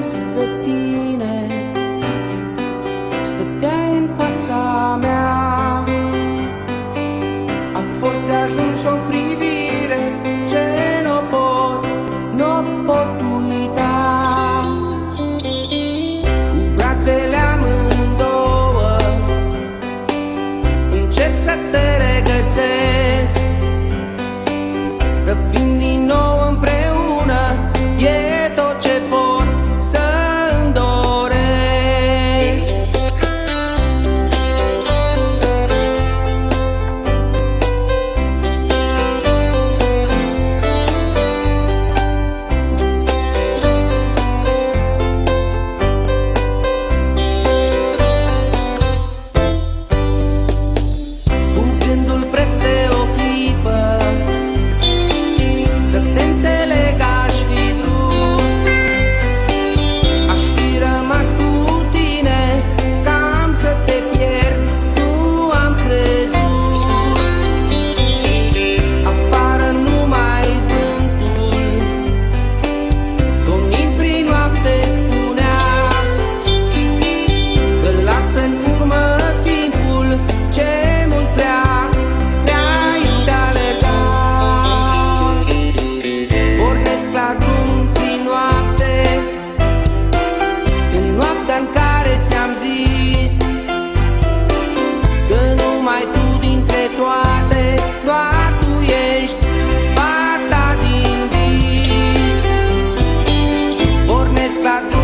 amintesc de tine. Stăteai în fața mea, a fost de ajuns o privire ce n-o pot uita. Cu brațele amândouă încerc să te regăsesc, să fim din nou împreună, e tot ce pot să-mi doresc. Cu gândul preț de o clipă să te înțeleg aș fi vrut, aș fi rămas cu tine, cam să te pierd, nu am crezut. Afară numai vântul domnind prin noapte spunea că lasă în urmă timpul ce mult prea iute alerga. Pornesc la drum prin noapte, în noaptea în care ți-am zis că numai tu dintre toate, doar tu ești fata din vis. Pornesc la drum